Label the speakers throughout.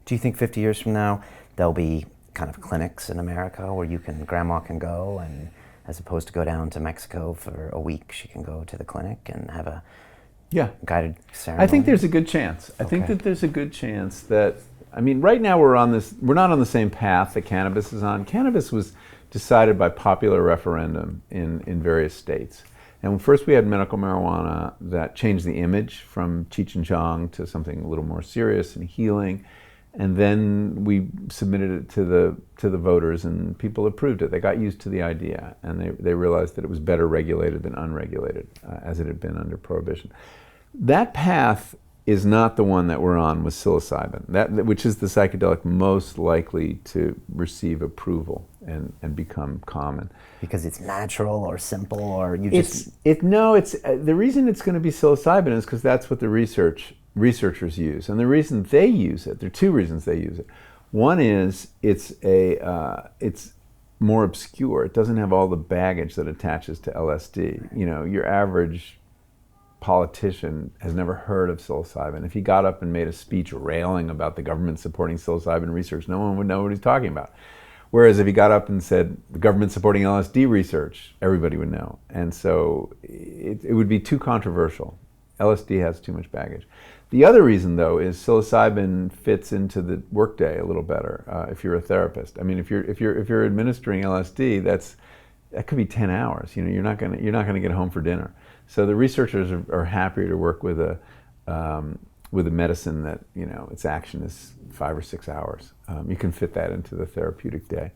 Speaker 1: Do you think 50 years from now there'll be kind of clinics in America where grandma can go, and as opposed to go down to Mexico for a week, she can go to the clinic and have a guided ceremony?
Speaker 2: I think there's a good chance. I think that there's a good chance that, I mean, right now we're not on the same path that cannabis is on. Cannabis was decided by popular referendum in various states. And first we had medical marijuana that changed the image from Cheech and Chong to something a little more serious and healing. And then we submitted it to the voters, and people approved it. They got used to the idea, and they realized that it was better regulated than unregulated, as it had been under Prohibition. That path is not the one that we're on with psilocybin, which is the psychedelic most likely to receive approval and become common.
Speaker 1: Because it's natural or simple, or you
Speaker 2: the reason it's going to be psilocybin is because that's what the researchers use. And the reason they use it, there are two reasons they use it. One is it's more obscure. It doesn't have all the baggage that attaches to LSD. You know, your average politician has never heard of psilocybin. If he got up and made a speech railing about the government supporting psilocybin research, no one would know what he's talking about. Whereas if he got up and said the government supporting LSD research, everybody would know. And so it would be too controversial. LSD has too much baggage. The other reason, though, is psilocybin fits into the workday a little better if you're a therapist. I mean, if you're administering LSD, that could be 10 hours. You know, you're not gonna get home for dinner. So the researchers are happier to work with a medicine that, you know, its action is 5 or 6 hours. You can fit that into the therapeutic day.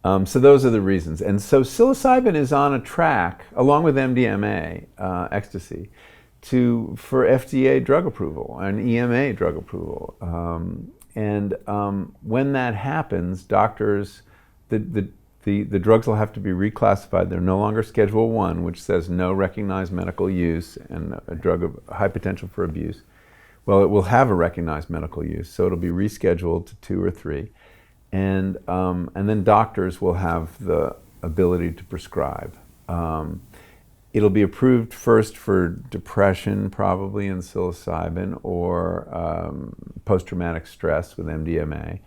Speaker 2: So those are the reasons. And so psilocybin is on a track, along with MDMA, ecstasy, for FDA drug approval and EMA drug approval. When that happens, doctors, the drugs will have to be reclassified. They're no longer Schedule 1, which says no recognized medical use and a drug of high potential for abuse. Well, it will have a recognized medical use, so it'll be rescheduled to 2 or 3. And then doctors will have the ability to prescribe. It'll be approved first for depression, probably in psilocybin, or post-traumatic stress with MDMA.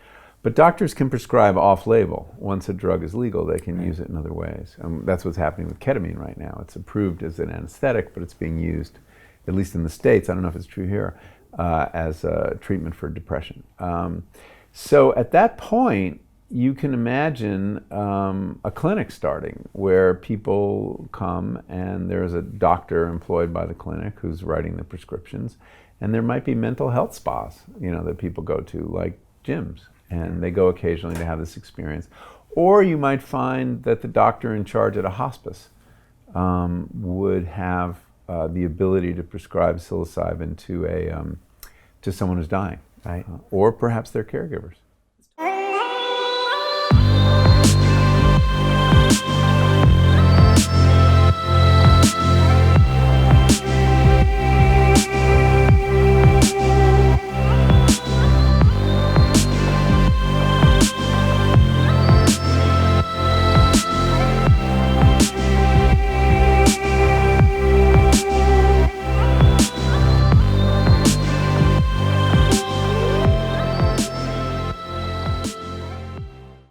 Speaker 2: But doctors can prescribe off-label. Once a drug is legal, they can use it in other ways. That's what's happening with ketamine right now. It's approved as an anesthetic, but it's being used, at least in the States, I don't know if it's true here, as a treatment for depression. So at that point, you can imagine a clinic starting where people come and there's a doctor employed by the clinic who's writing the prescriptions, and there might be mental health spas, you know, that people go to, like gyms, and they go occasionally to have this experience. Or you might find that the doctor in charge at a hospice would have the ability to prescribe psilocybin to someone who's dying,
Speaker 1: right?
Speaker 2: Or perhaps their caregivers.